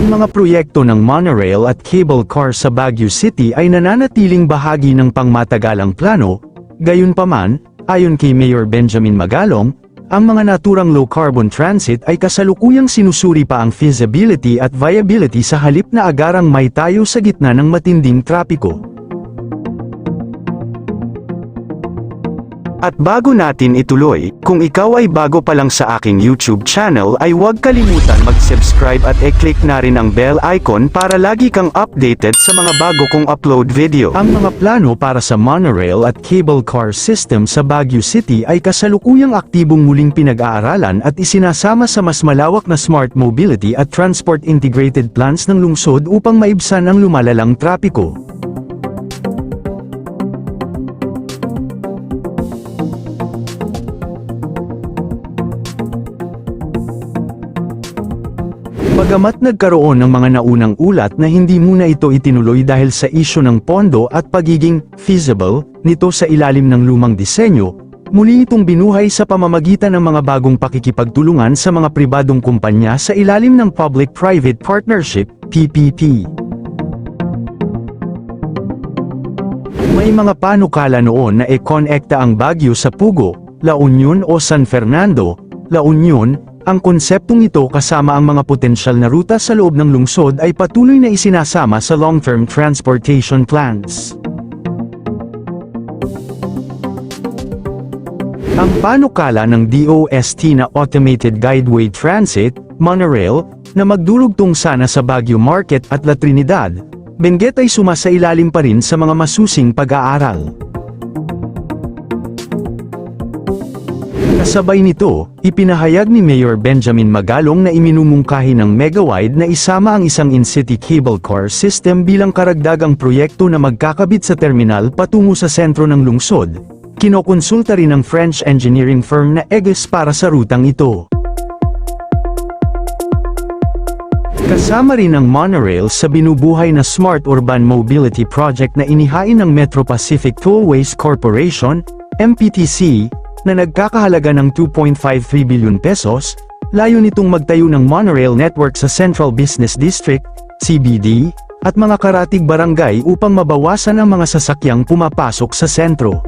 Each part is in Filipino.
Ang mga proyekto ng monorail at cable car sa Baguio City ay nananatiling bahagi ng pangmatagalang plano, gayunpaman, ayon kay Mayor Benjamin Magalong, ang mga naturang low-carbon transit ay kasalukuyang sinusuri pa ang feasibility at viability sa halip na agarang may tayo sa gitna ng matinding trapiko. At bago natin ituloy, kung ikaw ay bago pa lang sa aking YouTube channel ay huwag kalimutan mag-subscribe at i-click na rin ang bell icon para lagi kang updated sa mga bago kong upload video. Ang mga plano para sa monorail at cable car system sa Baguio City ay kasalukuyang aktibong muling pinag-aaralan at isinasama sa mas malawak na smart mobility at transport integrated plans ng lungsod upang maibsan ang lumalalang trapiko. Bagamat nagkaroon ng mga naunang ulat na hindi muna ito itinuloy dahil sa isyu ng pondo at pagiging feasible nito sa ilalim ng lumang disenyo, muli itong binuhay sa pamamagitan ng mga bagong pakikipagtulungan sa mga pribadong kumpanya sa ilalim ng Public-Private Partnership, PPP. May mga panukala noon na i-connecta ang Baguio sa Pugo, La Union o San Fernando, La Union. Ang konseptong ito kasama ang mga potensyal na ruta sa loob ng lungsod ay patuloy na isinasama sa long-term transportation plans. Ang panukala ng DOST na Automated Guideway Transit, Monorail, na magdurugtong sana sa Baguio Market at La Trinidad, Benguet ay sumasailalim pa rin sa mga masusing pag-aaral. Kasabay nito, ipinahayag ni Mayor Benjamin Magalong na iminumungkahi ng Megawide na isama ang isang in-city cable car system bilang karagdagang proyekto na magkakabit sa terminal patungo sa sentro ng lungsod. Kinokonsulta rin ng French engineering firm na EGES para sa rutang ito. Kasama rin ang monorail sa binubuhay na Smart Urban Mobility Project na inihain ng Metro Pacific Tollways Corporation, MPTC, na nagkakahalaga ng 2.53 billion pesos, layo nitong magtayo ng monorail network sa Central Business District, CBD, at mga karatig barangay upang mabawasan ang mga sasakyang pumapasok sa sentro.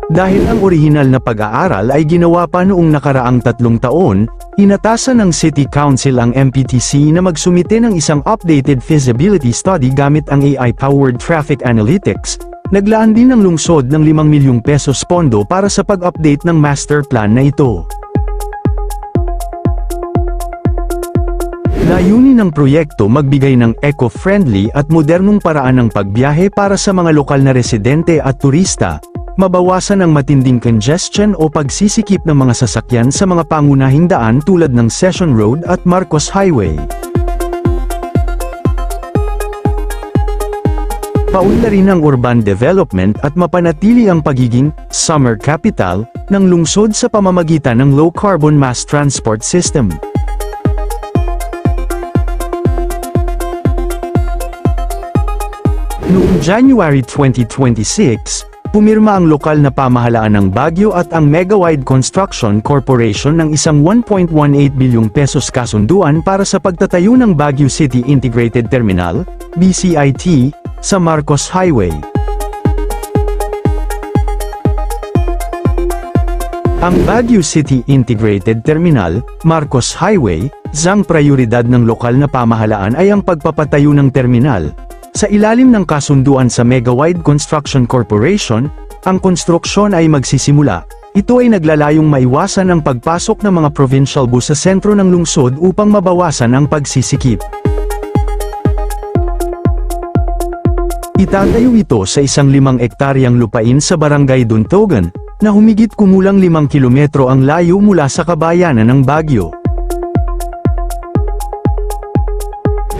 Dahil ang orihinal na pag-aaral ay ginawa pa noong nakaraang 3 taon, inatasan ng City Council ang MPTC na magsumite ng isang updated feasibility study gamit ang AI-powered traffic analytics. Naglaan din ng lungsod ng 5 milyong pesos pondo para sa pag-update ng master plan na ito. Layunin ng proyekto magbigay ng eco-friendly at modernong paraan ng pagbiyahe para sa mga lokal na residente at turista, mabawasan ang matinding congestion o pagsisikip ng mga sasakyan sa mga pangunahing daan tulad ng Session Road at Marcos Highway. Paunlarin ang urban development at mapanatili ang pagiging summer capital ng lungsod sa pamamagitan ng low-carbon mass transport system. Noong January 2026, pumirma ang lokal na pamahalaan ng Baguio at ang Megawide Construction Corporation ng isang 1.18 bilyong pesos kasunduan para sa pagtatayo ng Baguio City Integrated Terminal, BCIT, sa Marcos Highway. Ang Baguio City Integrated Terminal, Marcos Highway, ang prioridad ng lokal na pamahalaan ay ang pagpapatayo ng terminal. Sa ilalim ng kasunduan sa Megawide Construction Corporation, ang konstruksyon ay magsisimula. Ito ay naglalayong maiwasan ang pagpasok ng mga provincial bus sa sentro ng lungsod upang mabawasan ang pagsisikip. Itatayo ito sa isang 5 ektaryang lupain sa Barangay Duntogan, na humigit kumulang 5 kilometro ang layo mula sa kabayanan ng Baguio.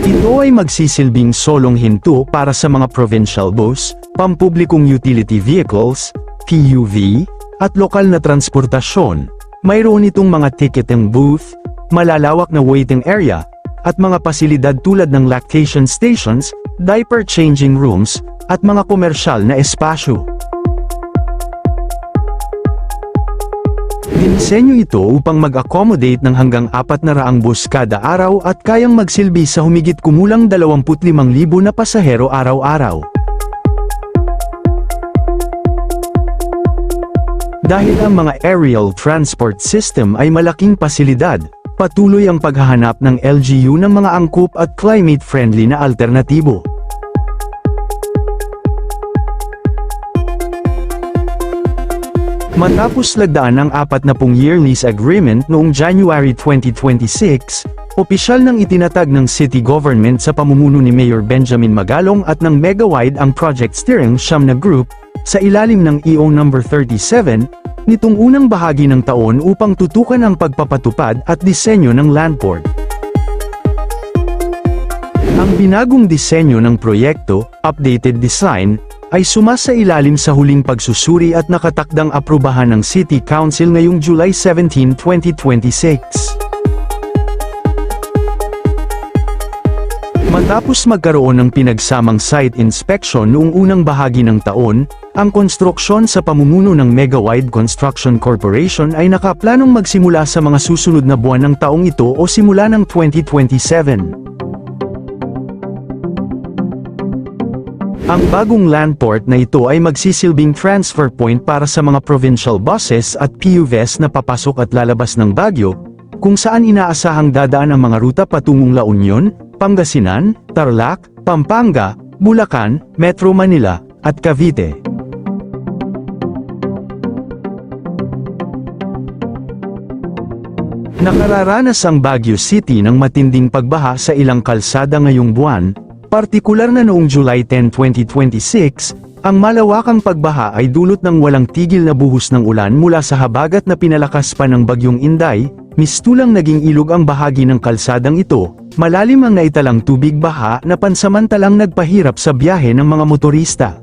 Ito ay magsisilbing solong hinto para sa mga provincial bus, pampublikong utility vehicles, PUV, at lokal na transportasyon. Mayroon itong mga ticketing booth, malalawak na waiting area, at mga pasilidad tulad ng lactation stations, diaper changing rooms, at mga komersyal na espasyo. Dinisenyo ito upang mag-accommodate ng hanggang 400 bus kada araw at kayang magsilbi sa humigit kumulang 25,000 na pasahero araw-araw. Dahil ang mga aerial transport system ay malaking pasilidad, patuloy ang paghahanap ng LGU ng mga angkop at climate-friendly na alternatibo. Matapos lagdaan ang 40-year lease agreement noong January 2026, opisyal nang itinatag ng city government sa pamumuno ni Mayor Benjamin Magalong at ng Megawide ang project steering siyam na group, sa ilalim ng EO No. 37, nitong unang bahagi ng taon upang tutukan ang pagpapatupad at disenyo ng landport. Ang binagong disenyo ng proyekto, updated design, ay sumasailalim sa huling pagsusuri at nakatakdang aprubahan ng City Council ngayong July 17, 2026. Matapos magkaroon ng pinagsamang site inspection noong unang bahagi ng taon, ang konstruksyon sa pamumuno ng Megawide Construction Corporation ay nakaplanong magsimula sa mga susunod na buwan ng taong ito o simula ng 2027. Ang bagong landport na ito ay magsisilbing transfer point para sa mga provincial buses at PUVs na papasok at lalabas ng Baguio, kung saan inaasahang dadaan ang mga ruta patungong La Union, Pangasinan, Tarlac, Pampanga, Bulacan, Metro Manila, at Cavite. Nakararanas ang Baguio City ng matinding pagbaha sa ilang kalsada ngayong buwan, partikular na noong July 10, 2026, ang malawakang pagbaha ay dulot ng walang tigil na buhos ng ulan mula sa habagat na pinalakas pa ng Bagyong Inday, mistulang naging ilog ang bahagi ng kalsadang ito, malalim ang naitalang tubig baha na pansamantalang nagpahirap sa biyahe ng mga motorista.